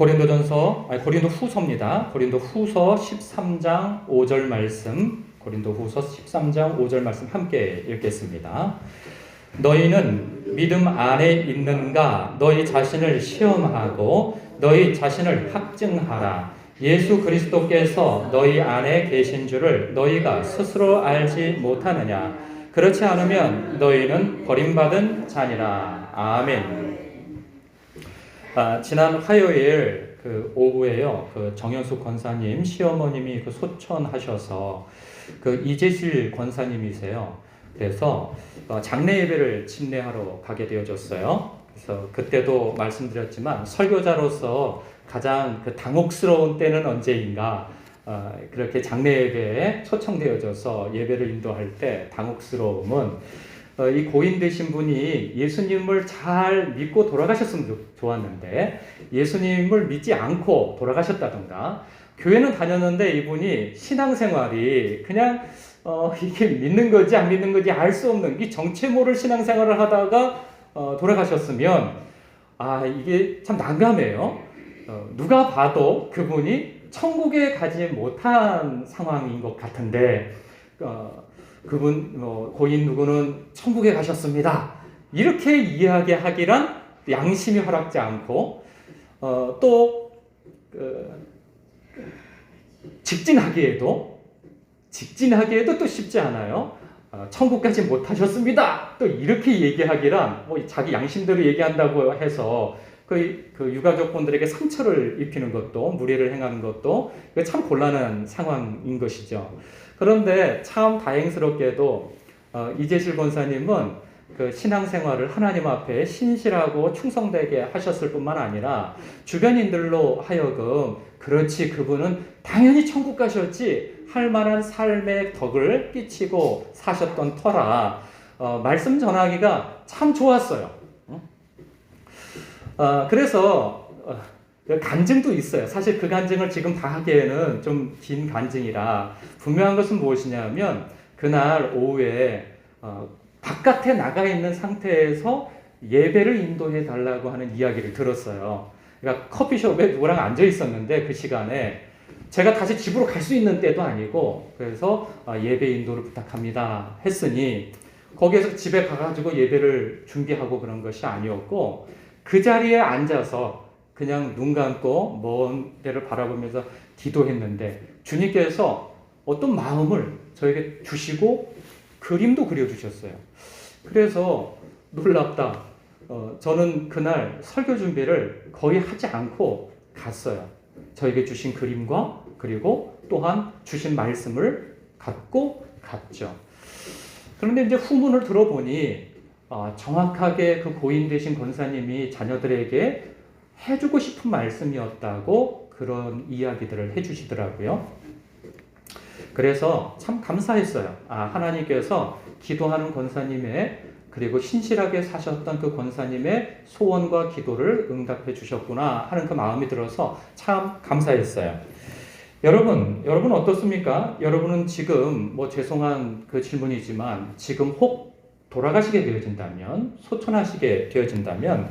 고린도 후서입니다. 고린도 후서 13장 5절 말씀, 고린도 후서 13장 5절 말씀 함께 읽겠습니다. 너희는 믿음 안에 있는가? 너희 자신을 시험하고 너희 자신을 확증하라. 예수 그리스도께서 너희 안에 계신 줄을 너희가 스스로 알지 못하느냐? 그렇지 않으면 너희는 버림받은 자니라. 아멘. 지난 화요일 그 오후에요. 그 정현숙 권사님 시어머님이 그 소천하셔서 그 이재실 권사님이세요. 그래서 장례 예배를 침례하러 가게 되어졌어요. 그래서 그때도 말씀드렸지만 설교자로서 가장 그 당혹스러운 때는 언제인가? 그렇게 장례 예배에 초청되어져서 예배를 인도할 때 당혹스러움은 이 고인 되신 분이 예수님을 잘 믿고 돌아가셨으면 좋았는데 예수님을 믿지 않고 돌아가셨다던가, 교회는 다녔는데 이분이 신앙생활이 그냥 이게 믿는 건지 안 믿는 건지 알 수 없는 이 정체 모를 신앙생활을 하다가 돌아가셨으면 이게 참 난감해요. 누가 봐도 그분이 천국에 가지 못한 상황인 것 같은데 그분 고인 누구는 천국에 가셨습니다. 이렇게 이야기하기란 양심이 허락지 않고 또 직진하기에도 또 쉽지 않아요. 천국까지 못 하셨습니다. 또 이렇게 얘기하기란 자기 양심대로 얘기한다고 해서 그 유가족분들에게 상처를 입히는 것도, 무례를 행하는 것도 참 곤란한 상황인 것이죠. 그런데 참 다행스럽게도 이재실 권사님은 그 신앙생활을 하나님 앞에 신실하고 충성되게 하셨을 뿐만 아니라 주변인들로 하여금 그렇지 그분은 당연히 천국 가셨지 할 만한 삶의 덕을 끼치고 사셨던 터라 말씀 전하기가 참 좋았어요. 그래서 간증도 있어요. 사실 그 간증을 지금 다 하기에는 좀 긴 간증이라 분명한 것은 무엇이냐면 그날 오후에 바깥에 나가 있는 상태에서 예배를 인도해 달라고 하는 이야기를 들었어요. 그러니까 커피숍에 누구랑 앉아 있었는데 그 시간에 제가 다시 집으로 갈 수 있는 때도 아니고 그래서 예배 인도를 부탁합니다 했으니 거기에서 집에 가가지고 예배를 준비하고 그런 것이 아니었고 그 자리에 앉아서 그냥 눈 감고 먼 데를 바라보면서 기도했는데 주님께서 어떤 마음을 저에게 주시고 그림도 그려주셨어요. 그래서 놀랍다. 저는 그날 설교 준비를 거의 하지 않고 갔어요. 저에게 주신 그림과 그리고 또한 주신 말씀을 갖고 갔죠. 그런데 이제 후문을 들어보니 정확하게 그 고인 되신 권사님이 자녀들에게 해주고 싶은 말씀이었다고 그런 이야기들을 해주시더라고요. 그래서 참 감사했어요. 하나님께서 기도하는 권사님의 그리고 신실하게 사셨던 그 권사님의 소원과 기도를 응답해 주셨구나 하는 그 마음이 들어서 참 감사했어요. 여러분 어떻습니까? 여러분은 지금 죄송한 그 질문이지만 지금 혹 돌아가시게 되어진다면, 소천하시게 되어진다면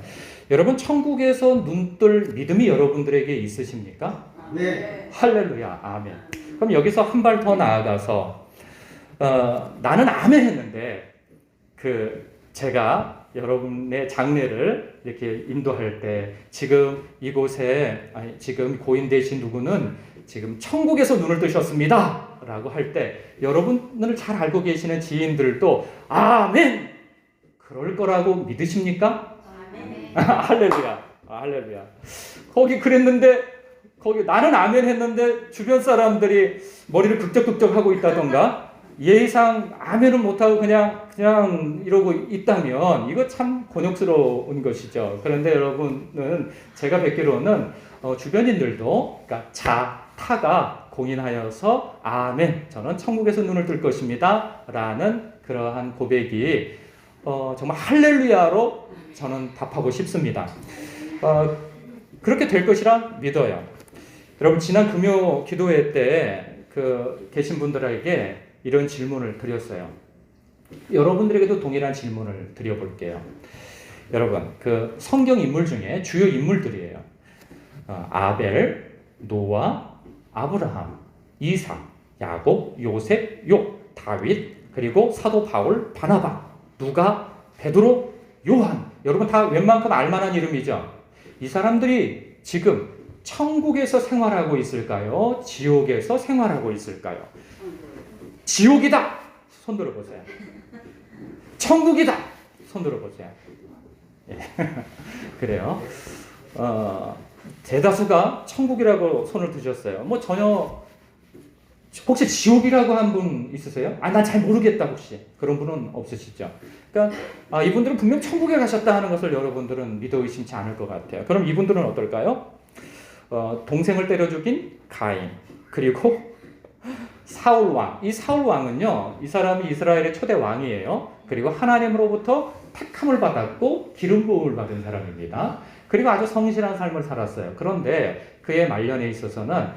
여러분 천국에서 눈뜰 믿음이 여러분들에게 있으십니까? 네. 할렐루야, 아멘. 그럼 여기서 한 발 더 나아가서 나는 아멘 했는데 제가 여러분의 장례를 이렇게 인도할 때 지금 이곳에 지금 고인 되신 누구는 지금 천국에서 눈을 뜨셨습니다 라고 할 때 여러분을 잘 알고 계시는 지인들도 아멘 그럴 거라고 믿으십니까? 아멘. 할렐루야, 할렐루야. 거기 그랬는데 거기 나는 아멘 했는데 주변 사람들이 머리를 극적극적 하고 있다던가 예의상 아멘은 못하고 그냥 이러고 있다면 이거 참 곤욕스러운 것이죠. 그런데 여러분은 제가 뵙기로는 주변인들도 그러니까 타가 공인하여서 아멘 저는 천국에서 눈을 뜰 것입니다 라는 그러한 고백이 정말 할렐루야로 저는 답하고 싶습니다. 그렇게 될 것이라 믿어요. 여러분 지난 금요 기도회 때 계신 분들에게 이런 질문을 드렸어요. 여러분들에게도 동일한 질문을 드려볼게요. 여러분 성경 인물 중에 주요 인물들이에요. 아벨, 노아, 아브라함, 이삭, 야곱, 요셉, 욥, 다윗, 그리고 사도 바울, 바나바, 누가, 베드로, 요한. 여러분 다 웬만큼 알만한 이름이죠. 이 사람들이 지금 천국에서 생활하고 있을까요? 지옥에서 생활하고 있을까요? 지옥이다! 손 들어보세요. 천국이다! 손 들어보세요. 예. 그래요. 대다수가 천국이라고 손을 드셨어요. 뭐 전혀, 혹시 지옥이라고 한 분 있으세요? 난 잘 모르겠다, 혹시. 그런 분은 없으시죠? 그러니까, 이분들은 분명 천국에 가셨다 하는 것을 여러분들은 믿어 의심치 않을 것 같아요. 그럼 이분들은 어떨까요? 동생을 때려 죽인 가인, 그리고 사울 왕. 이 사울 왕은요, 이 사람이 이스라엘의 초대 왕이에요. 그리고 하나님으로부터 택함을 받았고 기름 부음을 받은 사람입니다. 그리고 아주 성실한 삶을 살았어요. 그런데 그의 말년에 있어서는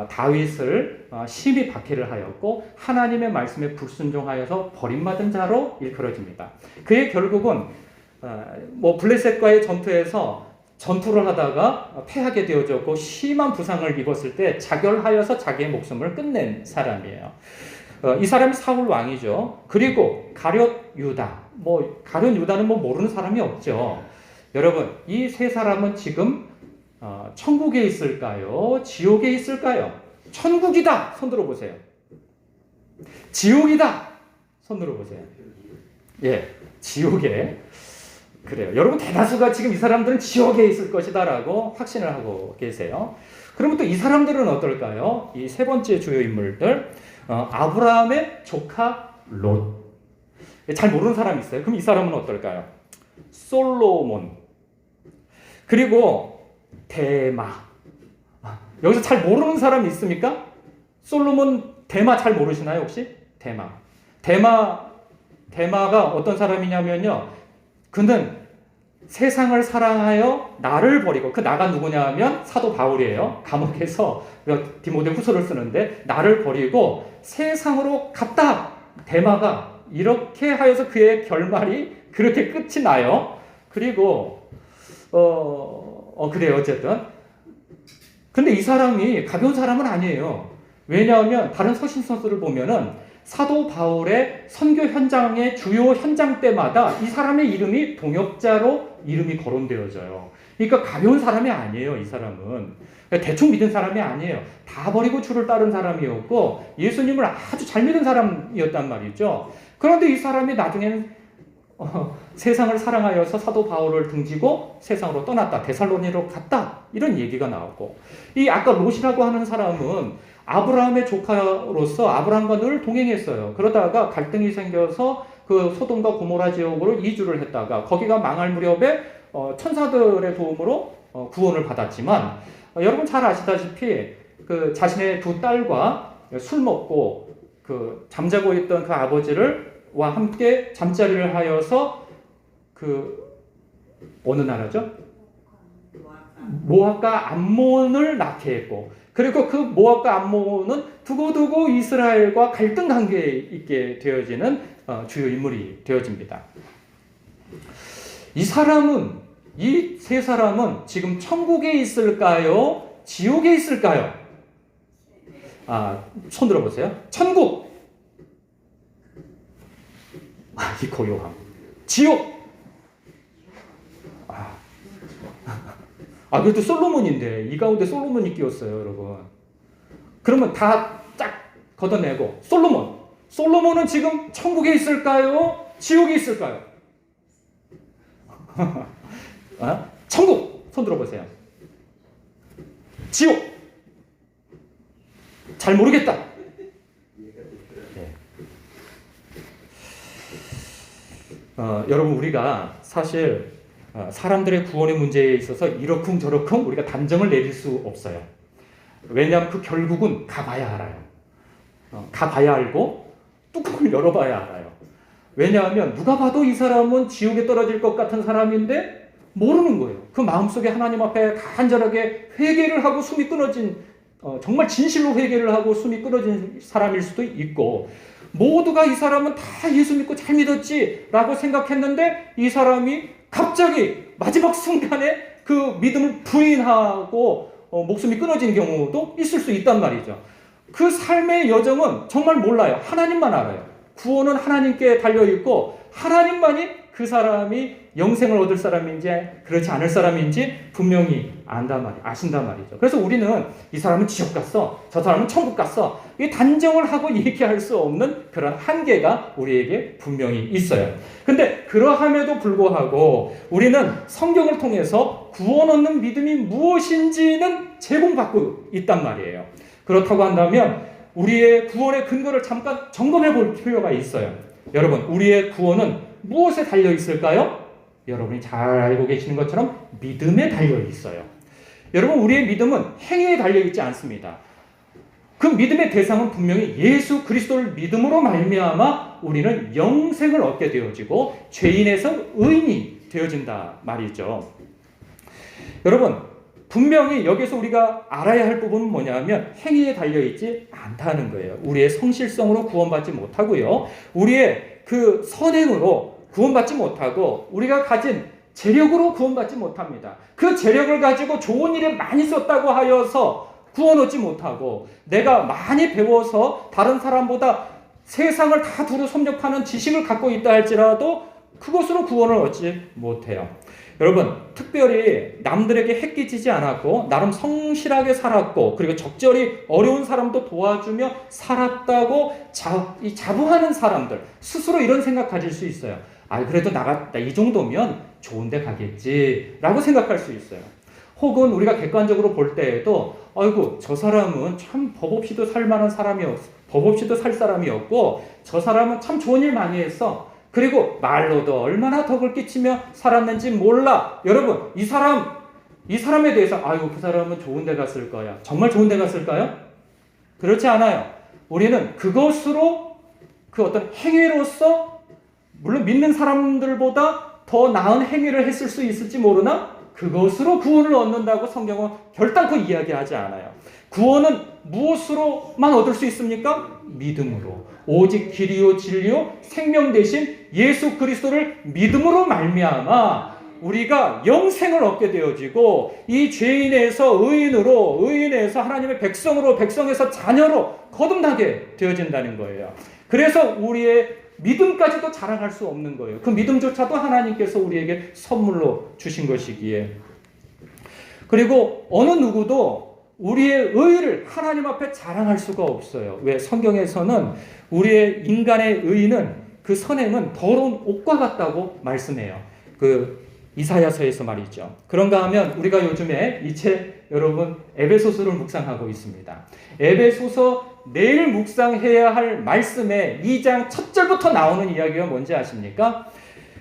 다윗을 심히 박해를 하였고 하나님의 말씀에 불순종하여서 버림받은 자로 일컬어집니다. 그의 결국은 블레셋과의 전투에서 전투를 하다가 패하게 되어졌고 심한 부상을 입었을 때 자결하여서 자기의 목숨을 끝낸 사람이에요. 이 사람이 사울 왕이죠. 그리고 가룟 유다. 가룟 유다는 모르는 사람이 없죠. 여러분, 이 세 사람은 지금 천국에 있을까요? 지옥에 있을까요? 천국이다. 손 들어보세요. 지옥이다. 손 들어보세요. 예, 지옥에. 그래요. 여러분 대다수가 지금 이 사람들은 지옥에 있을 것이다라고 확신을 하고 계세요. 그러면 또 이 사람들은 어떨까요? 이 세 번째 주요 인물들, 아브라함의 조카 롯. 잘 모르는 사람이 있어요. 그럼 이 사람은 어떨까요? 솔로몬. 그리고 데마. 여기서 잘 모르는 사람이 있습니까? 솔로몬, 데마 잘 모르시나요 혹시? 데마가 어떤 사람이냐면요. 그는 세상을 사랑하여 나를 버리고, 그 나가 누구냐 하면 사도 바울이에요. 감옥에서 디모데 후서를 쓰는데 나를 버리고 세상으로 갔다. 데마가 이렇게 하여서 그의 결말이 그렇게 끝이 나요. 그리고 그래요. 어쨌든 근데 이 사람이 가벼운 사람은 아니에요. 왜냐하면 다른 서신서들을 보면은 사도 바울의 선교 현장의 주요 현장 때마다 이 사람의 이름이 동역자로 이름이 거론되어져요. 그러니까 가벼운 사람이 아니에요. 이 사람은 대충 믿은 사람이 아니에요. 다 버리고 주를 따른 사람이었고 예수님을 아주 잘 믿은 사람이었단 말이죠. 그런데 이 사람이 나중에는 세상을 사랑하여서 사도 바울을 등지고 세상으로 떠났다. 데살로니로 갔다. 이런 얘기가 나오고, 이 아까 롯이라고 하는 사람은 아브라함의 조카로서 아브라함과 늘 동행했어요. 그러다가 갈등이 생겨서 그 소돔과 고모라 지역으로 이주를 했다가 거기가 망할 무렵에 천사들의 도움으로 구원을 받았지만, 여러분 잘 아시다시피 그 자신의 두 딸과 술 먹고 그 잠자고 있던 그 아버지와 함께 잠자리를 하여서 그 어느 나라죠? 모압과 암몬을 낳게 했고, 그리고 그 모압과 암몬은 두고두고 이스라엘과 갈등 관계에 있게 되어지는 주요 인물이 되어집니다. 이 세 사람은 지금 천국에 있을까요? 지옥에 있을까요? 손 들어보세요. 천국. 이 고요함. 지옥. 그래도 솔로몬인데 이 가운데 솔로몬이 끼었어요, 여러분. 그러면 다 쫙 걷어내고 솔로몬은 지금 천국에 있을까요? 지옥에 있을까요? 천국. 손 들어보세요. 지옥. 잘 모르겠다. 네. 여러분 우리가 사실 사람들의 구원의 문제에 있어서 이러쿵저러쿵 우리가 단정을 내릴 수 없어요. 왜냐하면 그 결국은 가봐야 알아요. 가봐야 알고 뚜껑을 열어봐야 알아요. 왜냐하면 누가 봐도 이 사람은 지옥에 떨어질 것 같은 사람인데 모르는 거예요. 그 마음속에 하나님 앞에 간절하게 회개를 하고 숨이 끊어진, 정말 진실로 회개를 하고 숨이 끊어진 사람일 수도 있고, 모두가 이 사람은 다 예수 믿고 잘 믿었지 라고 생각했는데 이 사람이 갑자기 마지막 순간에 그 믿음을 부인하고 목숨이 끊어진 경우도 있을 수 있단 말이죠. 그 삶의 여정은 정말 몰라요. 하나님만 알아요. 구원은 하나님께 달려있고 하나님만이 그 사람이 영생을 얻을 사람인지 그렇지 않을 사람인지 분명히 아신단 말이죠. 그래서 우리는 이 사람은 지옥 갔어, 저 사람은 천국 갔어, 이 단정을 하고 얘기할 수 없는 그런 한계가 우리에게 분명히 있어요. 근데 그러함에도 불구하고 우리는 성경을 통해서 구원 얻는 믿음이 무엇인지는 제공받고 있단 말이에요. 그렇다고 한다면 우리의 구원의 근거를 잠깐 점검해 볼 필요가 있어요. 여러분, 우리의 구원은 무엇에 달려 있을까요? 여러분이 잘 알고 계시는 것처럼 믿음에 달려 있어요. 여러분, 우리의 믿음은 행위에 달려 있지 않습니다. 그 믿음의 대상은 분명히 예수 그리스도를 믿음으로 말미암아 우리는 영생을 얻게 되어지고 죄인에서 의인이 되어진다 말이죠. 여러분, 분명히 여기서 우리가 알아야 할 부분은 뭐냐면 행위에 달려있지 않다는 거예요. 우리의 성실성으로 구원받지 못하고요. 우리의 그 선행으로 구원받지 못하고 우리가 가진 재력으로 구원받지 못합니다. 그 재력을 가지고 좋은 일에 많이 썼다고 하여서 구원 얻지 못하고 내가 많이 배워서 다른 사람보다 세상을 다 두루 섭렵하는 지식을 갖고 있다 할지라도 그것으로 구원을 얻지 못해요. 여러분, 특별히 남들에게 해끼지지 않았고 나름 성실하게 살았고 그리고 적절히 어려운 사람도 도와주며 살았다고 자부하는 사람들 스스로 이런 생각 가질 수 있어요. 그래도 나 이 정도면 좋은 데 가겠지 라고 생각할 수 있어요. 혹은 우리가 객관적으로 볼 때에도 아이고 저 사람은 참 법 없이도 살 만한 법 없이도 살 사람이었고 저 사람은 참 좋은 일 많이 했어. 그리고 말로도 얼마나 덕을 끼치며 살았는지 몰라. 여러분, 이 사람에 대해서 아이고 그 사람은 좋은 데 갔을 거야. 정말 좋은 데 갔을까요? 그렇지 않아요. 우리는 그것으로 그 어떤 행위로서 물론 믿는 사람들보다 더 나은 행위를 했을 수 있을지 모르나 그것으로 구원을 얻는다고 성경은 결단코 이야기하지 않아요. 구원은 무엇으로만 얻을 수 있습니까? 믿음으로. 오직 길이요 진리요 생명 되신 예수 그리스도를 믿음으로 말미암아 우리가 영생을 얻게 되어지고 이 죄인에서 의인으로, 의인에서 하나님의 백성으로, 백성에서 자녀로 거듭나게 되어진다는 거예요. 그래서 우리의 믿음까지도 자랑할 수 없는 거예요. 그 믿음조차도 하나님께서 우리에게 선물로 주신 것이기에. 그리고 어느 누구도 우리의 의의를 하나님 앞에 자랑할 수가 없어요. 왜? 성경에서는 우리의 인간의 의의는 그 선행은 더러운 옷과 같다고 말씀해요. 그 이사야서에서 말이죠. 그런가 하면 우리가 요즘에 이 책 여러분 에베소서를 묵상하고 있습니다. 에베소서 내일 묵상해야 할 말씀의 2장 첫 절부터 나오는 이야기가 뭔지 아십니까?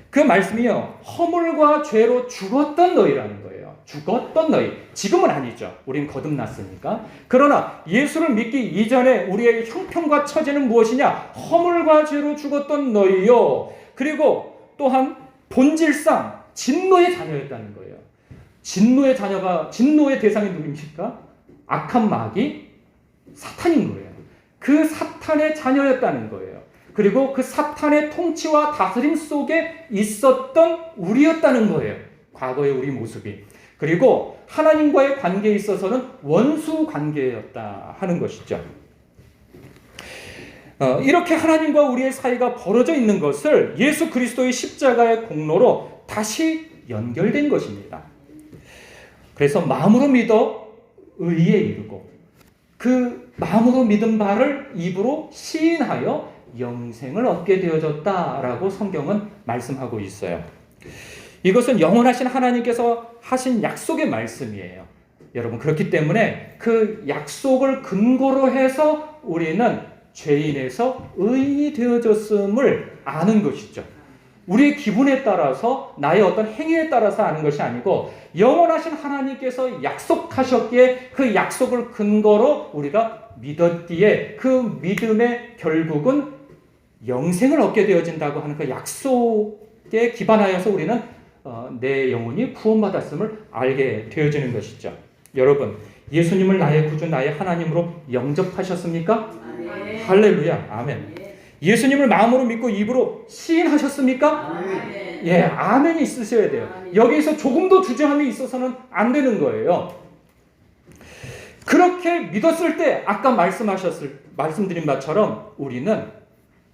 그 말씀이요. 허물과 죄로 죽었던 너희라는 거예요. 죽었던 너희. 지금은 아니죠. 우린 거듭났으니까. 그러나 예수를 믿기 이전에 우리의 형편과 처지는 무엇이냐? 허물과 죄로 죽었던 너희요. 그리고 또한 본질상 진노의 자녀였다는 거예요. 진노의 대상이 누굽니까? 악한 마귀, 사탄인 거예요. 그 사탄의 자녀였다는 거예요. 그리고 그 사탄의 통치와 다스림 속에 있었던 우리였다는 거예요. 과거의 우리 모습이. 그리고 하나님과의 관계에 있어서는 원수 관계였다 하는 것이죠. 이렇게 하나님과 우리의 사이가 벌어져 있는 것을 예수 그리스도의 십자가의 공로로 다시 연결된 것입니다. 그래서 마음으로 믿어 의에 이르고 그 마음으로 믿은 바를 입으로 시인하여 영생을 얻게 되어졌다라고 성경은 말씀하고 있어요. 이것은 영원하신 하나님께서 하신 약속의 말씀이에요. 여러분, 그렇기 때문에 그 약속을 근거로 해서 우리는 죄인에서 의인이 되어졌음을 아는 것이죠. 우리의 기분에 따라서 나의 어떤 행위에 따라서 아는 것이 아니고 영원하신 하나님께서 약속하셨기에 그 약속을 근거로 우리가 믿었기에 그 믿음의 결국은 영생을 얻게 되어진다고 하는 그 약속에 기반하여서 우리는 내 영혼이 구원받았음을 알게 되어지는 것이죠. 여러분, 예수님을 나의 구주, 나의 하나님으로 영접하셨습니까? 아멘. 할렐루야, 아멘. 예수님을 마음으로 믿고 입으로 시인하셨습니까? 아멘. 예, 아멘이 있으셔야 돼요. 아멘. 여기서 조금도 주저함이 있어서는 안 되는 거예요. 그렇게 믿었을 때 아까 말씀드린 바처럼 우리는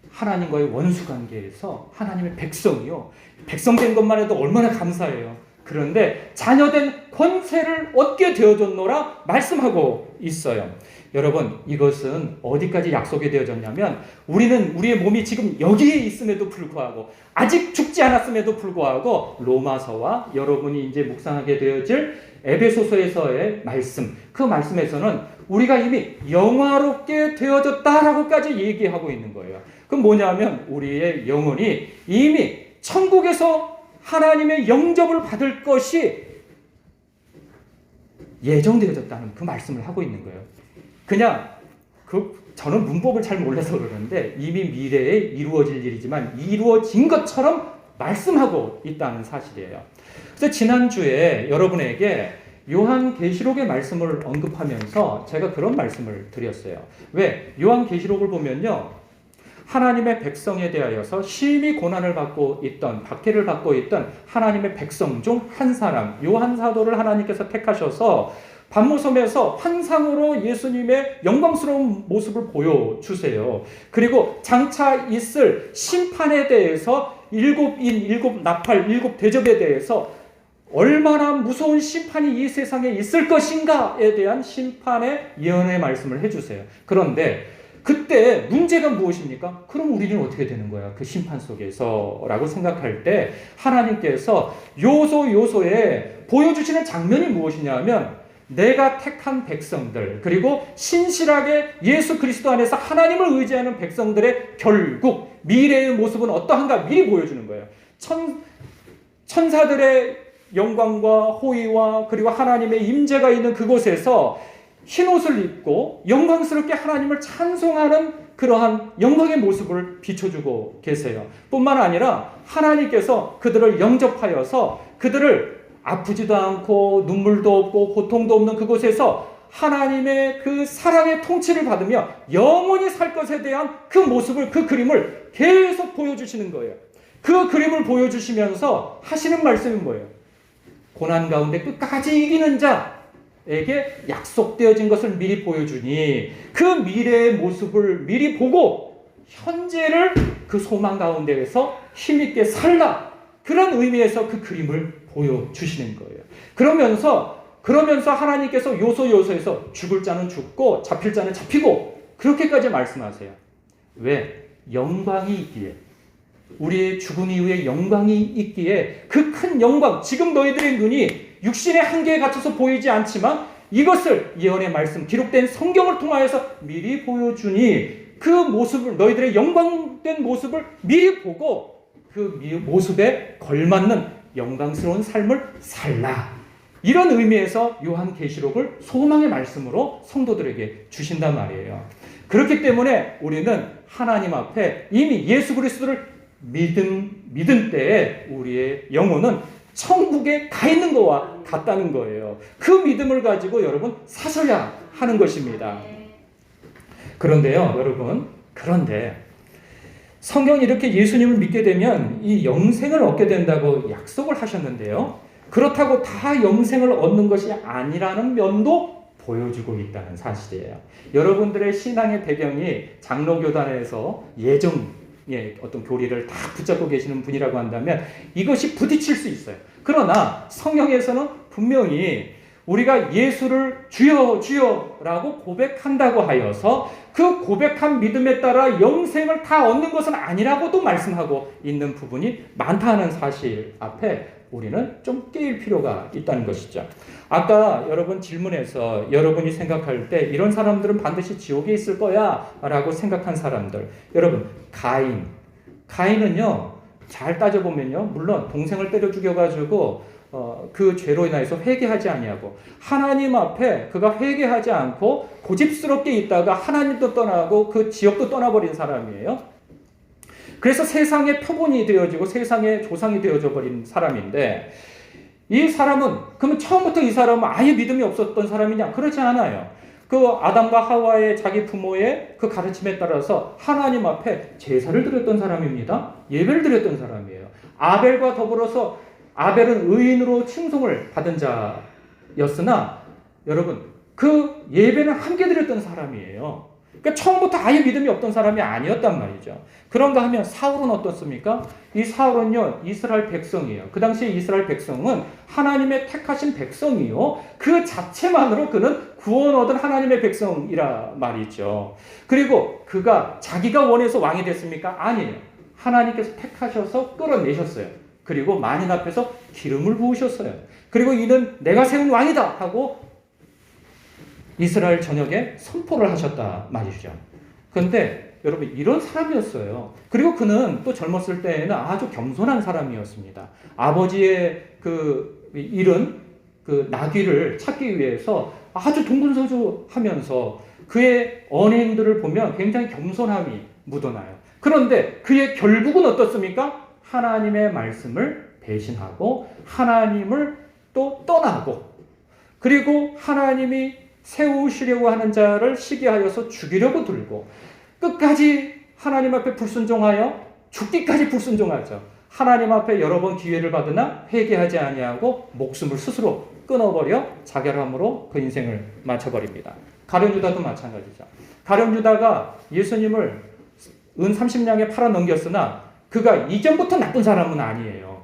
하나님과의 원수 관계에서 하나님의 백성이요. 백성된 것만 해도 얼마나 감사해요. 그런데 자녀된 권세를 얻게 되어졌노라 말씀하고 있어요. 여러분, 이것은 어디까지 약속이 되어졌냐면 우리는 우리의 몸이 지금 여기에 있음에도 불구하고 아직 죽지 않았음에도 불구하고 로마서와 여러분이 이제 묵상하게 되어질 에베소서에서의 말씀, 그 말씀에서는 우리가 이미 영화롭게 되어졌다라고까지 얘기하고 있는 거예요. 그럼 뭐냐면 우리의 영혼이 이미 천국에서 하나님의 영접을 받을 것이 예정되어졌다는 그 말씀을 하고 있는 거예요. 그냥 저는 문법을 잘 몰라서 그러는데 이미 미래에 이루어질 일이지만 이루어진 것처럼 말씀하고 있다는 사실이에요. 그래서 지난주에 여러분에게 요한계시록의 말씀을 언급하면서 제가 그런 말씀을 드렸어요. 왜? 요한계시록을 보면요, 하나님의 백성에 대하여서 심히 고난을 받고 있던, 박해를 받고 있던 하나님의 백성 중 한 사람, 요한 사도를 하나님께서 택하셔서 반모섬에서 환상으로 예수님의 영광스러운 모습을 보여주세요. 그리고 장차 있을 심판에 대해서 일곱 인, 일곱 나팔, 일곱 대접에 대해서 얼마나 무서운 심판이 이 세상에 있을 것인가에 대한 심판의 예언의 말씀을 해주세요. 그런데 그때 문제가 무엇입니까? 그럼 우리는 어떻게 되는 거야? 그 심판 속에서 라고 생각할 때 하나님께서 요소에 보여주시는 장면이 무엇이냐면 내가 택한 백성들, 그리고 신실하게 예수 그리스도 안에서 하나님을 의지하는 백성들의 결국 미래의 모습은 어떠한가 미리 보여주는 거예요. 천사들의 영광과 호의와 그리고 하나님의 임재가 있는 그곳에서 흰옷을 입고 영광스럽게 하나님을 찬송하는 그러한 영광의 모습을 비춰주고 계세요. 뿐만 아니라 하나님께서 그들을 영접하여서 그들을 아프지도 않고 눈물도 없고 고통도 없는 그곳에서 하나님의 그 사랑의 통치를 받으며 영원히 살 것에 대한 그 모습을, 그 그림을 계속 보여주시는 거예요. 그 그림을 보여주시면서 하시는 말씀이 뭐예요? 고난 가운데 끝까지 이기는 자에게 약속되어진 것을 미리 보여주니 그 미래의 모습을 미리 보고 현재를 그 소망 가운데에서 힘있게 살라, 그런 의미에서 그 그림을 보여주시는 거예요. 그러면서 하나님께서 요소에서 죽을 자는 죽고 잡힐 자는 잡히고 그렇게까지 말씀하세요. 왜? 영광이 있기에, 우리의 죽음 이후에 영광이 있기에, 그 큰 영광, 지금 너희들의 눈이 육신의 한계에 갇혀서 보이지 않지만 이것을 예언의 말씀, 기록된 성경을 통하여서 미리 보여주니 그 모습을, 너희들의 영광된 모습을 미리 보고 그 모습에 걸맞는 영광스러운 삶을 살라. 이런 의미에서 요한계시록을 소망의 말씀으로 성도들에게 주신단 말이에요. 그렇기 때문에 우리는 하나님 앞에 이미 예수 그리스도를 믿은 때에 우리의 영혼은 천국에 가 있는 것과 같다는 거예요. 그 믿음을 가지고 여러분 사셔야 하는 것입니다. 그런데요, 여러분, 그런데 성경이 이렇게 예수님을 믿게 되면 이 영생을 얻게 된다고 약속을 하셨는데요, 그렇다고 다 영생을 얻는 것이 아니라는 면도 보여주고 있다는 사실이에요. 여러분들의 신앙의 배경이 장로교단에서 예정의 어떤 교리를 다 붙잡고 계시는 분이라고 한다면 이것이 부딪힐 수 있어요. 그러나 성경에서는 분명히 우리가 예수를 주여 주여라고 고백한다고 하여서 그 고백한 믿음에 따라 영생을 다 얻는 것은 아니라고도 말씀하고 있는 부분이 많다는 사실 앞에 우리는 좀 깨일 필요가 있다는 것이죠. 아까 여러분 질문에서 여러분이 생각할 때 이런 사람들은 반드시 지옥에 있을 거야 라고 생각한 사람들, 여러분, 가인은요, 잘 따져보면요, 물론 동생을 때려 죽여가지고 그 죄로 인하여서 회개하지 아니하고 하나님 앞에 그가 회개하지 않고 고집스럽게 있다가 하나님도 떠나고 그 지역도 떠나버린 사람이에요. 그래서 세상의 표본이 되어지고 세상의 조상이 되어져 버린 사람인데, 이 사람은 그러면 처음부터 이 사람은 아예 믿음이 없었던 사람이냐? 그렇지 않아요. 그 아담과 하와의 자기 부모의 그 가르침에 따라서 하나님 앞에 제사를 드렸던 사람입니다. 예배를 드렸던 사람이에요. 아벨과 더불어서 아벨은 의인으로 칭송을 받은 자였으나 여러분, 그 예배는 함께 드렸던 사람이에요. 그러니까 처음부터 아예 믿음이 없던 사람이 아니었단 말이죠. 그런가 하면 사울은 어떻습니까? 이 사울은요, 이스라엘 백성이에요. 그 당시에 이스라엘 백성은 하나님의 택하신 백성이요. 그 자체만으로 그는 구원 얻은 하나님의 백성이라 말이죠. 그리고 그가 자기가 원해서 왕이 됐습니까? 아니에요. 하나님께서 택하셔서 끌어내셨어요. 그리고 만인 앞에서 기름을 부으셨어요. 그리고 이는 내가 세운 왕이다 하고 이스라엘 전역에 선포를 하셨다 말이죠. 그런데 여러분 이런 사람이었어요. 그리고 그는 또 젊었을 때에는 아주 겸손한 사람이었습니다. 아버지의 그 잃은 그 나귀를 찾기 위해서 아주 동분서주하면서 그의 언행들을 보면 굉장히 겸손함이 묻어나요. 그런데 그의 결국은 어떻습니까? 하나님의 말씀을 배신하고 하나님을 또 떠나고 그리고 하나님이 세우시려고 하는 자를 시기하여서 죽이려고 들고 끝까지 하나님 앞에 불순종하여 죽기까지 불순종하죠. 하나님 앞에 여러 번 기회를 받으나 회개하지 아니하고 목숨을 스스로 끊어버려 자결함으로 그 인생을 마쳐버립니다. 가룟 유다도 마찬가지죠. 가룟 유다가 예수님을 은 30냥에 팔아 넘겼으나 그가 이전부터 나쁜 사람은 아니에요.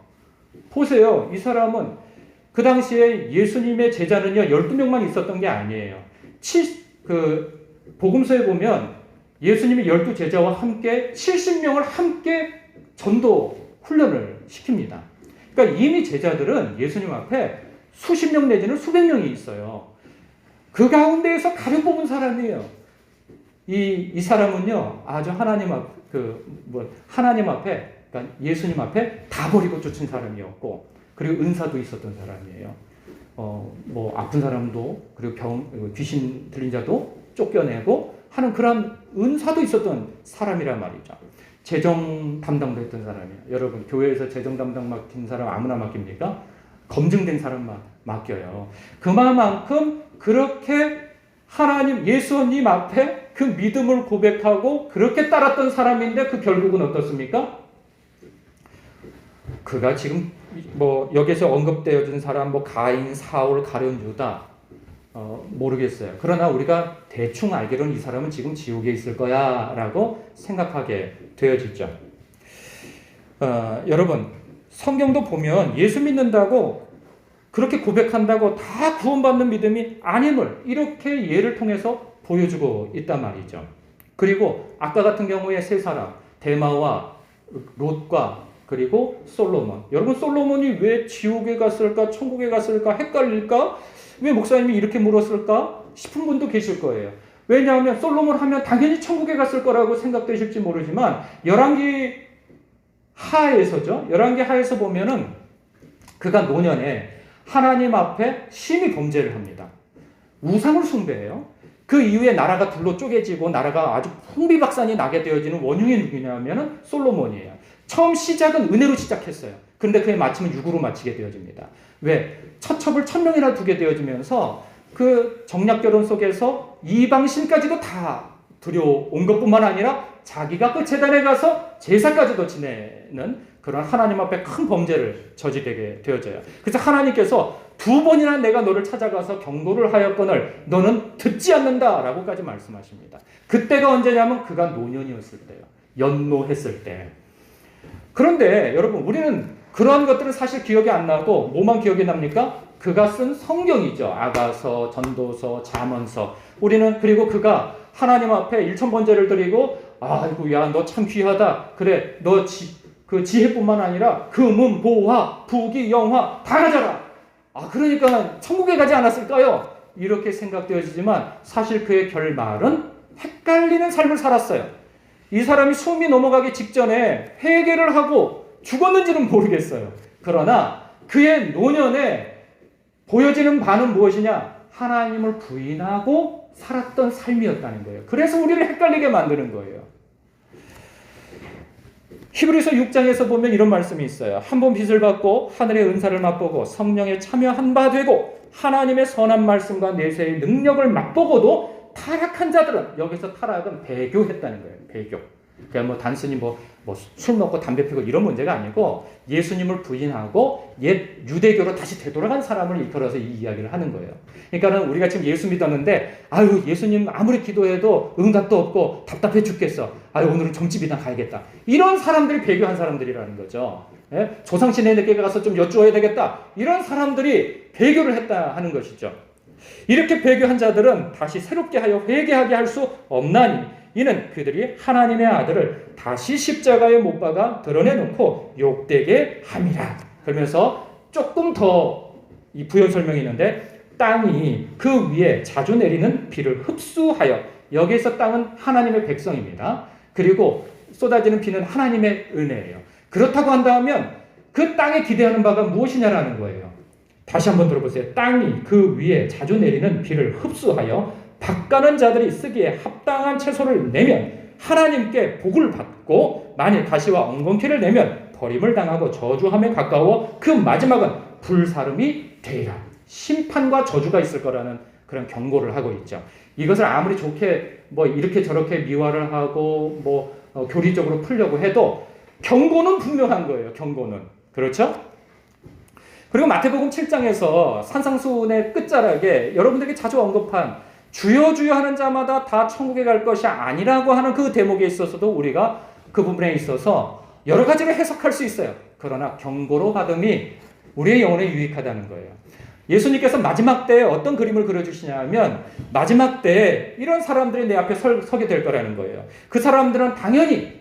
보세요. 이 사람은 그 당시에 예수님의 제자는요, 12명만 있었던 게 아니에요. 복음서에 보면 예수님이 12제자와 함께 70명을 함께 전도 훈련을 시킵니다. 그러니까 이미 제자들은 예수님 앞에 수십 명 내지는 수백 명이 있어요. 그 가운데에서 가장 뽑은 사람이에요. 이 사람은요, 아주 하나님 앞에, 그러니까 예수님 앞에 다 버리고 쫓은 사람이었고, 그리고 은사도 있었던 사람이에요. 아픈 사람도, 그리고 귀신 들린 자도 쫓겨내고 하는 그런 은사도 있었던 사람이란 말이죠. 재정 담당도 했던 사람이에요. 여러분, 교회에서 재정 담당 맡긴 사람 아무나 맡깁니까? 검증된 사람만 맡겨요. 그만큼 그렇게 하나님, 예수님 앞에 그 믿음을 고백하고 그렇게 따랐던 사람인데 그 결국은 어떻습니까? 그가 지금 여기서 언급되어진 사람 가인, 사울, 가룟, 유다 모르겠어요. 그러나 우리가 대충 알기로는 이 사람은 지금 지옥에 있을 거야 라고 생각하게 되어지죠. 여러분 성경도 보면 예수 믿는다고 그렇게 고백한다고 다 구원받는 믿음이 아님을 이렇게 예를 통해서 보여주고 있단 말이죠. 그리고 아까 같은 경우에 세 사람 데마와 롯과 그리고 솔로몬. 여러분 솔로몬이 왜 지옥에 갔을까 천국에 갔을까 헷갈릴까? 왜 목사님이 이렇게 물었을까? 싶은 분도 계실 거예요. 왜냐하면 솔로몬 하면 당연히 천국에 갔을 거라고 생각되실지 모르지만 열왕기 하에서죠. 열왕기 하에서 보면은 그가 노년에 하나님 앞에 심히 범죄를 합니다. 우상을 숭배해요. 그 이후에 나라가 둘로 쪼개지고 나라가 아주 풍비박산이 나게 되어지는 원흉이 누구냐면은 솔로몬이에요. 처음 시작은 은혜로 시작했어요. 그런데 그의 마침은 육으로 마치게 되어집니다. 왜? 처첩을 1000명이나 두게 되어지면서 그 정략결혼 속에서 이방신까지도 다 들여온 것뿐만 아니라 자기가 그 제단에 가서 제사까지도 지내는 그런 하나님 앞에 큰 범죄를 저지르게 되어져요. 그래서 하나님께서 2번이나 내가 너를 찾아가서 경고를 하였거늘 너는 듣지 않는다라고까지 말씀하십니다. 그때가 언제냐면 그가 노년이었을 때요. 연노했을 때. 그런데 여러분 우리는 그러한 것들은 사실 기억이 안 나고 뭐만 기억이 납니까? 그가 쓴 성경이죠. 아가서, 전도서, 잠언서. 우리는 그리고 그가 하나님 앞에 1000번제를 드리고 아이고 야 너 참 귀하다. 그래 너 그 지혜뿐만 아니라 금은 보화, 부귀, 영화 다 가져라. 그러니까 천국에 가지 않았을까요? 이렇게 생각되어지지만 사실 그의 결말은 헷갈리는 삶을 살았어요. 이 사람이 숨이 넘어가기 직전에 회개를 하고 죽었는지는 모르겠어요. 그러나 그의 노년에 보여지는 바는 무엇이냐? 하나님을 부인하고 살았던 삶이었다는 거예요. 그래서 우리를 헷갈리게 만드는 거예요. 히브리서 6장에서 보면 이런 말씀이 있어요. 한 번 빚을 받고 하늘의 은사를 맛보고 성령에 참여한 바 되고 하나님의 선한 말씀과 내세의 능력을 맛보고도 타락한 자들은, 여기서 타락은 배교했다는 거예요. 배교. 그냥 뭐 단순히 술 먹고 담배 피고 이런 문제가 아니고 예수님을 부인하고 옛 유대교로 다시 되돌아간 사람을 이끌어서 이 이야기를 하는 거예요. 그러니까는 우리가 지금 예수 믿었는데 아유 예수님 아무리 기도해도 응답도 없고 답답해 죽겠어. 아유 오늘은 점집이나 가야겠다. 이런 사람들이 배교한 사람들이라는 거죠. 예? 조상신에게 가서 좀 여쭈어야 되겠다. 이런 사람들이 배교를 했다 하는 것이죠. 이렇게 배교한 자들은 다시 새롭게 하여 회개하게 할 수 없나니 이는 그들이 하나님의 아들을 다시 십자가에 못 박아 드러내놓고 욕되게 함이라. 그러면서 조금 더 이 부연 설명이 있는데 땅이 그 위에 자주 내리는 비를 흡수하여 여기에서 땅은 하나님의 백성입니다. 그리고 쏟아지는 비는 하나님의 은혜예요. 그렇다고 한다면 그 땅에 기대하는 바가 무엇이냐라는 거예요. 다시 한번 들어보세요. 땅이 그 위에 자주 내리는 비를 흡수하여 밭가는 자들이 쓰기에 합당한 채소를 내면 하나님께 복을 받고 만일 가시와 엉겅퀴를 내면 버림을 당하고 저주함에 가까워 그 마지막은 불사름이 되리라. 심판과 저주가 있을 거라는 그런 경고를 하고 있죠. 이것을 아무리 좋게 이렇게 저렇게 미화를 하고 교리적으로 풀려고 해도 경고는 분명한 거예요. 경고는. 그렇죠? 그리고 마태복음 7장에서 산상수훈의 끝자락에 여러분들에게 자주 언급한 주여 주여 하는 자마다 다 천국에 갈 것이 아니라고 하는 그 대목에 있어서도 우리가 그 부분에 있어서 여러 가지로 해석할 수 있어요. 그러나 경고로 받음이 우리의 영혼에 유익하다는 거예요. 예수님께서 마지막 때에 어떤 그림을 그려주시냐 하면 마지막 때에 이런 사람들이 내 앞에 서게 될 거라는 거예요. 그 사람들은 당연히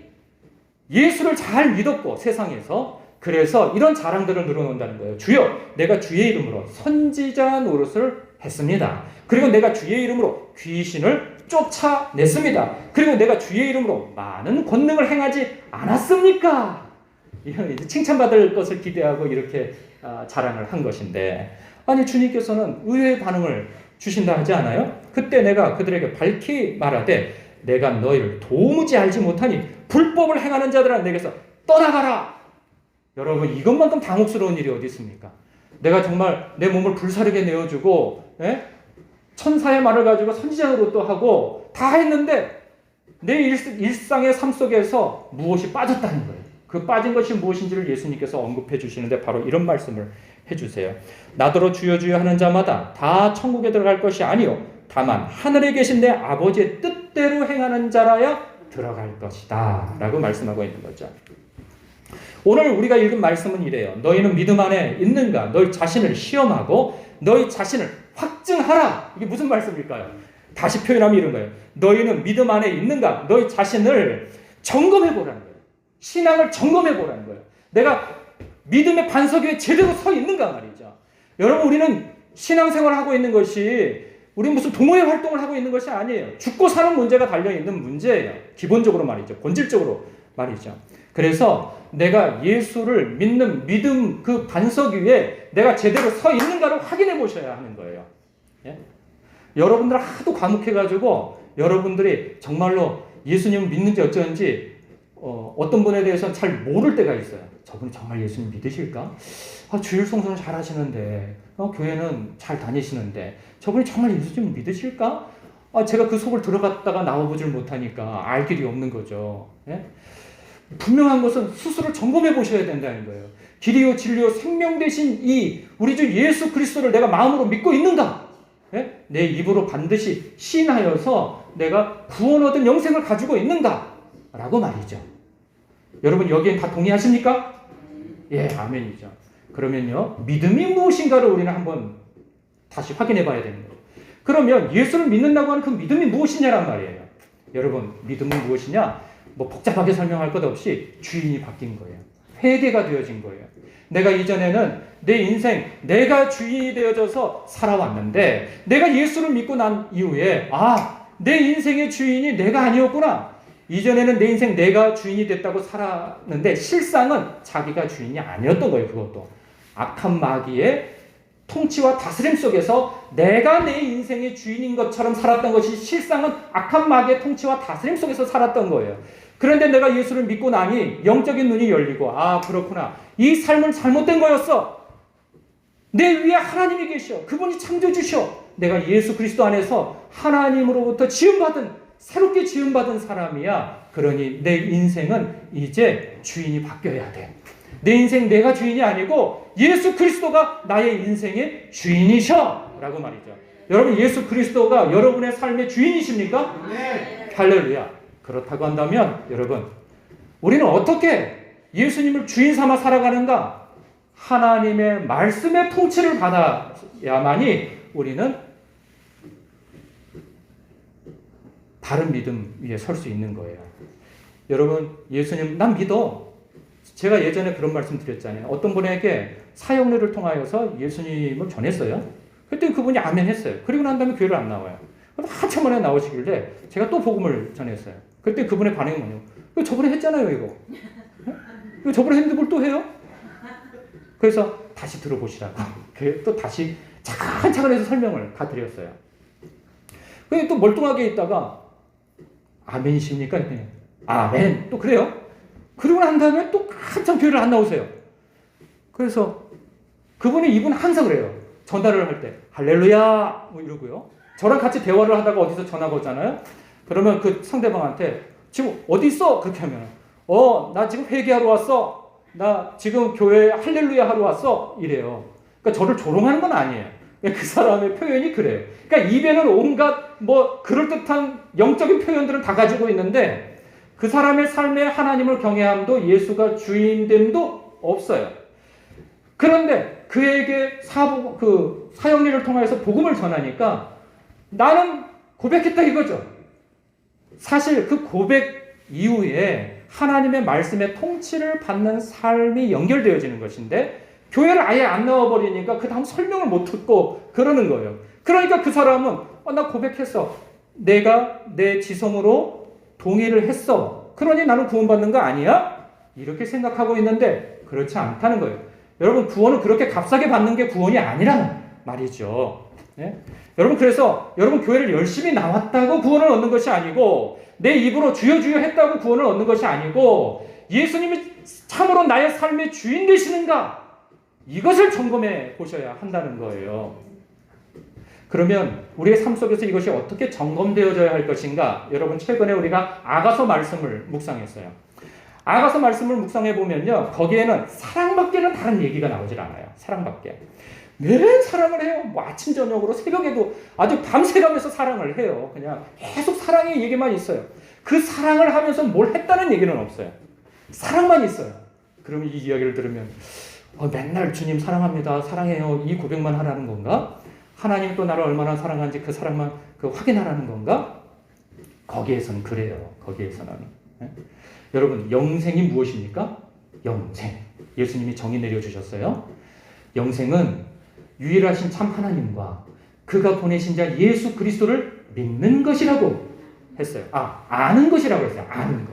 예수를 잘 믿었고 세상에서 그래서 이런 자랑들을 늘어놓는다는 거예요. 주여 내가 주의 이름으로 선지자 노릇을 했습니다. 그리고 내가 주의 이름으로 귀신을 쫓아냈습니다. 그리고 내가 주의 이름으로 많은 권능을 행하지 않았습니까? 이런 칭찬받을 것을 기대하고 이렇게 자랑을 한 것인데 아니 주님께서는 의외의 반응을 주신다 하지 않아요? 그때 내가 그들에게 밝히 말하되 내가 너희를 도무지 알지 못하니 불법을 행하는 자들아 내게서 떠나가라. 여러분 이것만큼 당혹스러운 일이 어디 있습니까? 내가 정말 내 몸을 불사르게 내어주고 천사의 말을 가지고 선지자 노릇도 하고 다 했는데 내 일상의 삶 속에서 무엇이 빠졌다는 거예요. 그 빠진 것이 무엇인지를 예수님께서 언급해 주시는데 바로 이런 말씀을 해주세요. 나더러 주여 주여 하는 자마다 다 천국에 들어갈 것이 아니요 다만 하늘에 계신 내 아버지의 뜻대로 행하는 자라야 들어갈 것이다 라고 말씀하고 있는 거죠. 오늘 우리가 읽은 말씀은 이래요. 너희는 믿음 안에 있는가? 너희 자신을 시험하고 너희 자신을 확증하라. 이게 무슨 말씀일까요? 다시 표현하면 이런 거예요. 너희는 믿음 안에 있는가? 너희 자신을 점검해 보라는 거예요. 신앙을 점검해 보라는 거예요. 내가 믿음의 반석 위에 제대로 서 있는가 말이죠. 여러분 우리는 신앙생활을 하고 있는 것이 우리 무슨 동호회 활동을 하고 있는 것이 아니에요. 죽고 사는 문제가 달려있는 문제예요. 기본적으로 말이죠. 본질적으로 말이죠. 그래서 내가 예수를 믿는 믿음 그 반석 위에 내가 제대로 서 있는가를 확인해 보셔야 하는 거예요. 예? 여러분들 하도 과묵해가지고 여러분들이 정말로 예수님을 믿는지 어쩐지 어떤 분에 대해서는 잘 모를 때가 있어요. 저분이 정말 예수님 믿으실까? 주일 성수는 잘 하시는데 교회는 잘 다니시는데 저분이 정말 예수님 믿으실까? 제가 그 속을 들어갔다가 나와보질 못하니까 알 길이 없는 거죠. 예? 분명한 것은 스스로 점검해 보셔야 된다는 거예요. 길이요 진리요 생명 되신 이 우리 주 예수 그리스도를 내가 마음으로 믿고 있는가? 예? 내 입으로 반드시 시인하여서 내가 구원 얻은 영생을 가지고 있는가? 라고 말이죠. 여러분 여기엔 다 동의하십니까? 예, 아멘이죠. 그러면요 믿음이 무엇인가를 우리는 한번 다시 확인해 봐야 되는 거예요. 그러면 예수를 믿는다고 하는 그 믿음이 무엇이냐란 말이에요. 여러분 믿음은 무엇이냐? 복잡하게 설명할 것 없이 주인이 바뀐 거예요. 회개가 되어진 거예요. 내가 이전에는 내 인생 내가 주인이 되어져서 살아왔는데 내가 예수를 믿고 난 이후에 내 인생의 주인이 내가 아니었구나. 이전에는 내 인생 내가 주인이 됐다고 살았는데 실상은 자기가 주인이 아니었던 거예요. 그것도 악한 마귀의 통치와 다스림 속에서 내가 내 인생의 주인인 것처럼 살았던 것이 실상은 악한 마귀의 통치와 다스림 속에서 살았던 거예요. 그런데 내가 예수를 믿고 나니 영적인 눈이 열리고 그렇구나. 이 삶은 잘못된 거였어. 내 위에 하나님이 계셔. 그분이 창조주셔. 내가 예수 그리스도 안에서 하나님으로부터 지음받은 새롭게 지음받은 사람이야. 그러니 내 인생은 이제 주인이 바뀌어야 돼. 내 인생 내가 주인이 아니고 예수 그리스도가 나의 인생의 주인이셔 라고 말이죠. 여러분, 예수 그리스도가 여러분의 삶의 주인이십니까? 네. 할렐루야. 그렇다고 한다면 여러분, 우리는 어떻게 예수님을 주인 삼아 살아가는가? 하나님의 말씀의 통치를 받아야만이 우리는 바른 믿음 위에 설 수 있는 거예요. 여러분, 예수님 난 믿어. 제가 예전에 그런 말씀 드렸잖아요. 어떤 분에게 사형리를 통하여서 예수님을 전했어요. 그때 그분이 아멘 했어요. 그리고 난 다음에 교회를 안 나와요. 한참 만에 나오시길래 제가 또 복음을 전했어요. 그때 그분의 반응이 뭐냐고. 이거 저번에 했잖아요, 이거. 이거 저번에 했는데 뭘 또 해요? 그래서 다시 들어보시라고. 또 다시 차근차근 해서 설명을 다 드렸어요. 근데 또 멀뚱하게 있다가 아멘이십니까? 아멘. 또 그래요. 그러고 난 다음에 또 한참 교회를 안 나오세요. 그래서 그분이 이분 항상 그래요. 전달을 할 때 할렐루야 뭐 이러고요. 저랑 같이 대화를 하다가 어디서 전화가 오잖아요. 그러면 그 상대방한테 지금 어디 있어? 그렇게 하면 나 지금 회개하러 왔어. 나 지금 교회 할렐루야 하러 왔어. 이래요. 그러니까 저를 조롱하는 건 아니에요. 그 사람의 표현이 그래요. 그러니까 입에는 온갖 뭐 그럴듯한 영적인 표현들은 다 가지고 있는데 그 사람의 삶에 하나님을 경외함도 예수가 주인됨도 없어요. 그런데 그에게 사형리를 통해서 복음을 전하니까 나는 고백했다 이거죠. 사실 그 고백 이후에 하나님의 말씀의 통치를 받는 삶이 연결되어지는 것인데 교회를 아예 안 나와버리니까 그 다음 설명을 못 듣고 그러는 거예요. 그러니까 그 사람은 나 고백했어. 내가 내 지성으로 동의를 했어. 그러니 나는 구원받는 거 아니야? 이렇게 생각하고 있는데 그렇지 않다는 거예요. 여러분, 구원은 그렇게 값싸게 받는 게 구원이 아니라는 말이죠. 네? 여러분, 그래서 여러분 교회를 열심히 나왔다고 구원을 얻는 것이 아니고 내 입으로 주여 주여 했다고 구원을 얻는 것이 아니고 예수님이 참으로 나의 삶의 주인 되시는가? 이것을 점검해 보셔야 한다는 거예요. 그러면 우리의 삶 속에서 이것이 어떻게 점검되어져야 할 것인가? 여러분, 최근에 우리가 아가서 말씀을 묵상했어요. 아가서 말씀을 묵상해 보면요, 거기에는 사랑밖에는 다른 얘기가 나오질 않아요. 사랑밖에. 늘 사랑을 해요. 뭐 아침 저녁으로 새벽에도 아주 밤새가면서 사랑을 해요. 그냥 계속 사랑의 얘기만 있어요. 그 사랑을 하면서 뭘 했다는 얘기는 없어요. 사랑만 있어요. 그러면 이 이야기를 들으면 맨날 주님 사랑합니다, 사랑해요, 이 고백만 하라는 건가? 하나님 또 나를 얼마나 사랑하는지 그 사랑만 확인하라는 건가? 거기에서는 그래요. 거기에서는. 네? 여러분, 영생이 무엇입니까? 영생. 예수님이 정의 내려주셨어요. 영생은 유일하신 참 하나님과 그가 보내신 자 예수 그리스도를 믿는 것이라고 했어요. 아는 것이라고 했어요. 아는 것.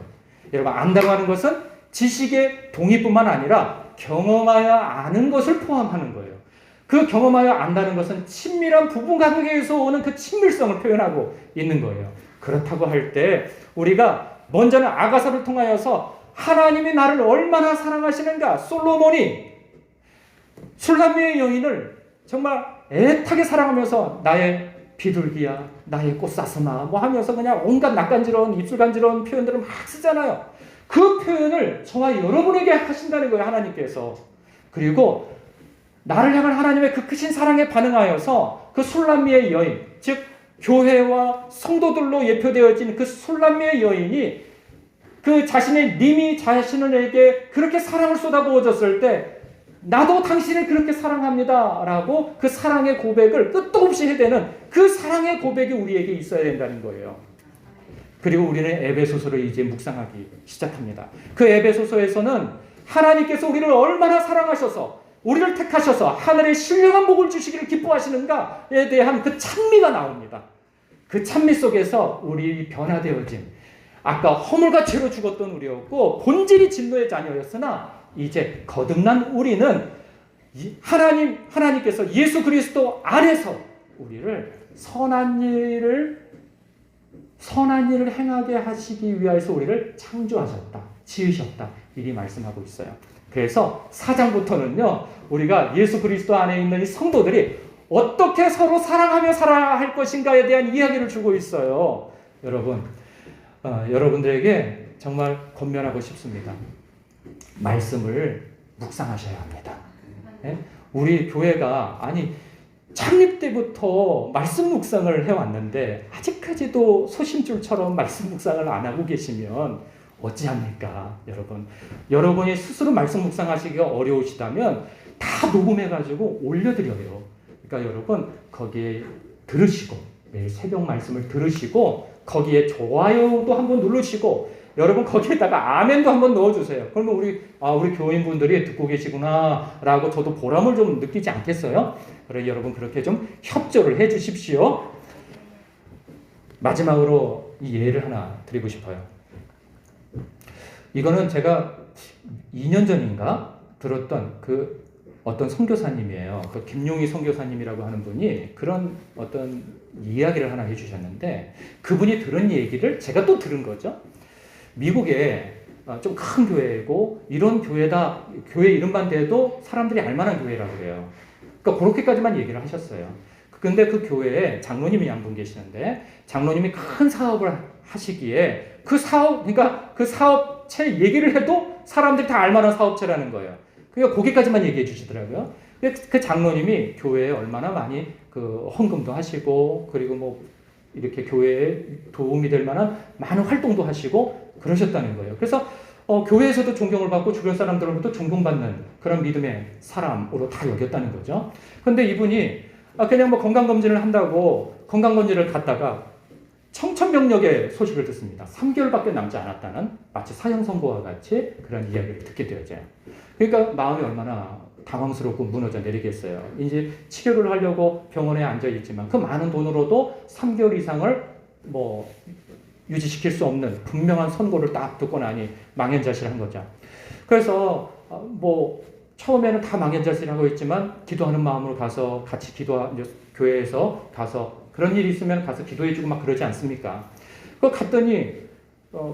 여러분, 안다고 하는 것은 지식의 동의뿐만 아니라 경험하여 아는 것을 포함하는 거예요. 그 경험하여 안다는 것은 친밀한 부부 관계에서 오는 그 친밀성을 표현하고 있는 거예요. 그렇다고 할 때 우리가 먼저는 아가서를 통하여서 하나님이 나를 얼마나 사랑하시는가, 솔로몬이 술람미의 여인을 정말 애타게 사랑하면서 나의 비둘기야, 나의 꽃사슴아 뭐 하면서 그냥 온갖 낯간지러운 입술 간지러운 표현들을 막 쓰잖아요. 그 표현을 저와 여러분에게 하신다는 거예요, 하나님께서. 그리고 나를 향한 하나님의 그 크신 사랑에 반응하여서 그 술람미의 여인, 즉 교회와 성도들로 예표되어진 그 술람미의 여인이 그 자신의 님이 자신에게 그렇게 사랑을 쏟아부어줬을 때 나도 당신을 그렇게 사랑합니다 라고 그 사랑의 고백을 끝도 없이 해대는 그 사랑의 고백이 우리에게 있어야 된다는 거예요. 그리고 우리는 에베소서를 이제 묵상하기 시작합니다. 그 에베소서에서는 하나님께서 우리를 얼마나 사랑하셔서 우리를 택하셔서 하늘의 신령한 복을 주시기를 기뻐하시는가에 대한 그 찬미가 나옵니다. 그 찬미 속에서 우리 변화되어진, 아까 허물과 죄로 죽었던 우리였고 본질이 진노의 자녀였으나 이제 거듭난 우리는 하나님께서 예수 그리스도 안에서 우리를 선한 일을 행하게 하시기 위하여서 우리를 창조하셨다, 지으셨다, 이리 말씀하고 있어요. 그래서 4장부터는요, 우리가 예수 그리스도 안에 있는 이 성도들이 어떻게 서로 사랑하며 살아야 할 것인가에 대한 이야기를 주고 있어요. 여러분, 여러분들에게 정말 권면하고 싶습니다. 말씀을 묵상하셔야 합니다. 예? 우리 교회가 창립 때부터 말씀 묵상을 해왔는데 아직까지도 소심줄처럼 말씀 묵상을 안 하고 계시면 어찌합니까, 여러분? 여러분이 스스로 말씀 묵상하시기가 어려우시다면 다 녹음해가지고 올려드려요. 그러니까 여러분 거기에 들으시고 매일 새벽 말씀을 들으시고 거기에 좋아요도 한번 누르시고 여러분 거기에다가 아멘도 한번 넣어주세요. 그러면 우리 교인분들이 듣고 계시구나라고 저도 보람을 좀 느끼지 않겠어요? 그래 여러분 그렇게 좀 협조를 해주십시오. 마지막으로 이 예를 하나 드리고 싶어요. 이거는 제가 2년 전인가 들었던 그 어떤 선교사님이에요. 그 김용희 선교사님이라고 하는 분이 그런 어떤 이야기를 하나 해주셨는데 그분이 들은 얘기를 제가 또 들은 거죠. 미국에 좀 큰 교회고 이런 교회다, 교회 이름만 대도 사람들이 알만한 교회라고 그래요. 그러니까 그렇게까지만 얘기를 하셨어요. 근데 그 교회에 장로님이 한 분 계시는데 장로님이 큰 사업을 하시기에 그 사업체 얘기를 해도 사람들이 다 알만한 사업체라는 거예요. 그러니까 거기까지만 얘기해 주시더라고요. 그 장로님이 교회에 얼마나 많이 그 헌금도 하시고 그리고 뭐 이렇게 교회에 도움이 될 만한 많은 활동도 하시고 그러셨다는 거예요. 그래서 교회에서도 존경을 받고 주변 사람들로부터 존경받는 그런 믿음의 사람으로 다 여겼다는 거죠. 근데 이분이 그냥 뭐 건강검진을 한다고 건강검진을 갔다가 청천벽력의 소식을 듣습니다. 3개월밖에 남지 않았다는 마치 사형 선고와 같이 그런 이야기를 듣게 되어져요. 그러니까 마음이 얼마나 당황스럽고 무너져 내리겠어요. 이제 치료를 하려고 병원에 앉아 있지만 그 많은 돈으로도 3개월 이상을 뭐 유지시킬 수 없는 분명한 선고를 딱 듣고 나니 망연자실한 거죠. 그래서 뭐 처음에는 다 망연자실하고 있지만 기도하는 마음으로 가서 같이 교회에서 가서 그런 일이 있으면 가서 기도해주고 막 그러지 않습니까? 그 갔더니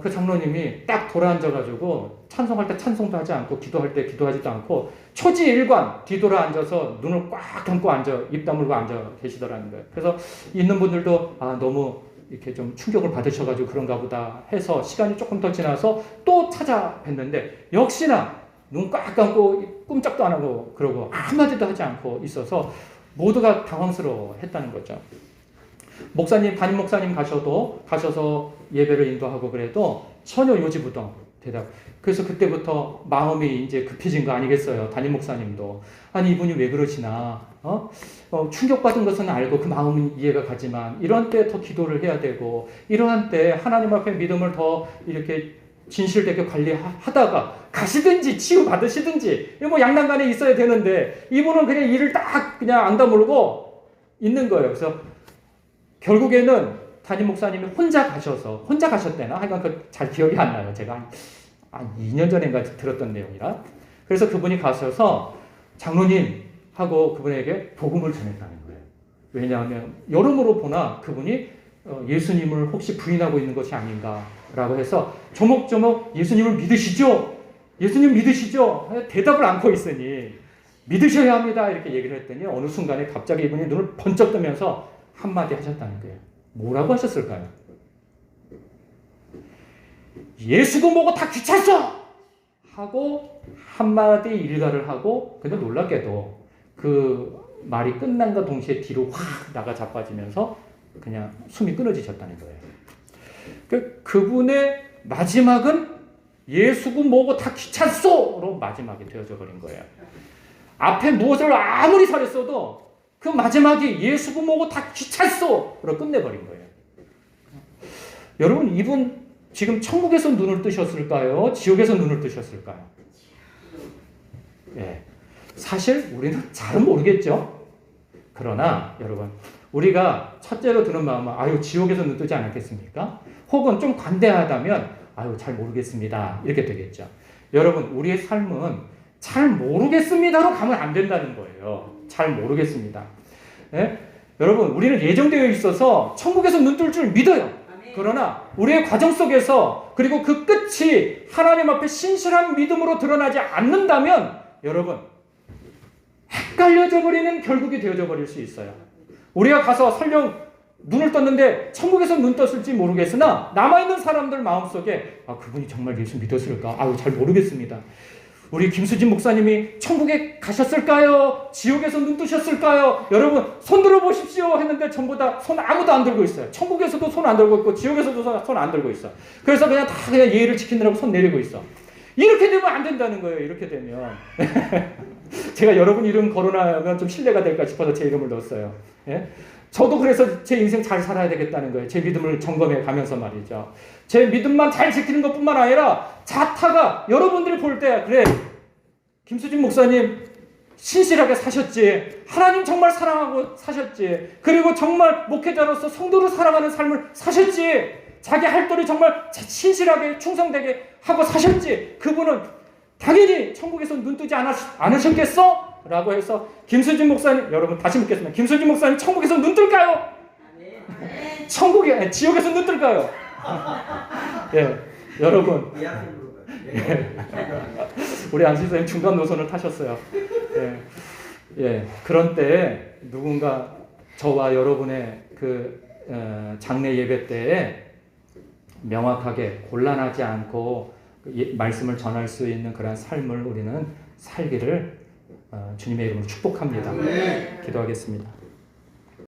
그 장로님이 딱 돌아앉아가지고 찬송할 때 찬송도 하지 않고 기도할 때 기도하지도 않고 초지일관 뒤돌아 앉아서 눈을 꽉 감고 입 다물고 앉아 계시더라는 거예요. 그래서 있는 분들도 너무 이렇게 좀 충격을 받으셔가지고 그런가 보다 해서 시간이 조금 더 지나서 또 찾아뵀는데 역시나 눈 꽉 감고 꼼짝도 안 하고 그러고 한마디도 하지 않고 있어서 모두가 당황스러워 했다는 거죠. 담임 목사님 가셔서 예배를 인도하고 그래도 전혀 요지부동 대답. 그래서 그때부터 마음이 이제 급해진 거 아니겠어요. 담임 목사님도. 이분이 왜 그러시나. 충격받은 것은 알고 그 마음은 이해가 가지만 이런 때 더 기도를 해야 되고 이러한 때 하나님 앞에 믿음을 더 이렇게 진실되게 관리하다가 가시든지 치유받으시든지 뭐 양단간에 있어야 되는데 이분은 그냥 일을 딱 그냥 안 다물고 있는 거예요. 그래서 결국에는 담임 목사님이 혼자 가셨대나? 하여간 잘 기억이 안 나요. 제가 한 2년 전인가 들었던 내용이라. 그래서 그분이 가셔서 장로님 하고 그분에게 복음을 전했다는 거예요. 왜냐하면 여러모로 보나 그분이 예수님을 혹시 부인하고 있는 것이 아닌가라고 해서 조목조목 예수님을 믿으시죠? 예수님 믿으시죠? 대답을 않고 있으니 믿으셔야 합니다. 이렇게 얘기를 했더니 어느 순간에 갑자기 이분이 눈을 번쩍 뜨면서 한마디 하셨다는 거예요. 뭐라고 하셨을까요? 예수고 뭐고 다 귀찮소! 하고 한마디 일가를 하고 근데 놀랍게도 그 말이 끝난과 동시에 뒤로 확 나가 자빠지면서 그냥 숨이 끊어지셨다는 거예요. 그분의 마지막은 예수고 뭐고 다 귀찮소로 마지막이 되어져 버린 거예요. 앞에 무엇을 아무리 잘했어도 그 마지막이 예수고 뭐고 다 귀찮소로 끝내버린 거예요. 여러분 이분 지금 천국에서 눈을 뜨셨을까요? 지옥에서 눈을 뜨셨을까요? 예. 사실 우리는 잘은 모르겠죠. 그러나 여러분 우리가 첫째로 드는 마음은 지옥에서 눈 뜨지 않았겠습니까? 혹은 좀 관대하다면 잘 모르겠습니다. 이렇게 되겠죠. 여러분 우리의 삶은 잘 모르겠습니다로 가면 안 된다는 거예요. 잘 모르겠습니다. 예? 여러분 우리는 예정되어 있어서 천국에서 눈 뜰 줄 믿어요. 그러나 우리의 과정 속에서 그리고 그 끝이 하나님 앞에 신실한 믿음으로 드러나지 않는다면 여러분 헷갈려져 버리는 결국이 되어져 버릴 수 있어요. 우리가 가서 설령 눈을 떴는데 천국에서 눈 떴을지 모르겠으나 남아있는 사람들 마음속에 그분이 정말 예수 믿었을까? 잘 모르겠습니다. 우리 김수진 목사님이 천국에 가셨을까요? 지옥에서 눈 뜨셨을까요? 여러분 손 들어보십시오 했는데 전부 다 손 아무도 안 들고 있어요. 천국에서도 손 안 들고 있고 지옥에서도 손 안 들고 있어. 그래서 그냥 예의를 지키느라고 손 내리고 있어. 이렇게 되면 안 된다는 거예요. 이렇게 되면 제가 여러분 이름 거론하면 좀 신뢰가 될까 싶어서 제 이름을 넣었어요. 예? 저도 그래서 제 인생 잘 살아야 되겠다는 거예요. 제 믿음을 점검해 가면서 말이죠. 제 믿음만 잘 지키는 것뿐만 아니라 자타가 여러분들이 볼 때 그래 김수진 목사님 신실하게 사셨지. 하나님 정말 사랑하고 사셨지. 그리고 정말 목회자로서 성도를 사랑하는 삶을 사셨지. 자기 할 도리 정말 신실하게 충성되게 하고 사셨지. 그분은 당연히 천국에서 눈 뜨지 않으셨겠어? 라고 해서 김수진 목사님, 여러분 다시 묻겠습니다. 김수진 목사님 천국에서 눈 뜰까요? 지옥에서 눈 뜰까요? 예, 여러분 우리 안시 선생님 중간 노선을 타셨어요. 예, 그런 때에 누군가 저와 여러분의 그 장례 예배 때에 명확하게 곤란하지 않고 말씀을 전할 수 있는 그런 삶을 우리는 살기를 주님의 이름으로 축복합니다. 기도하겠습니다.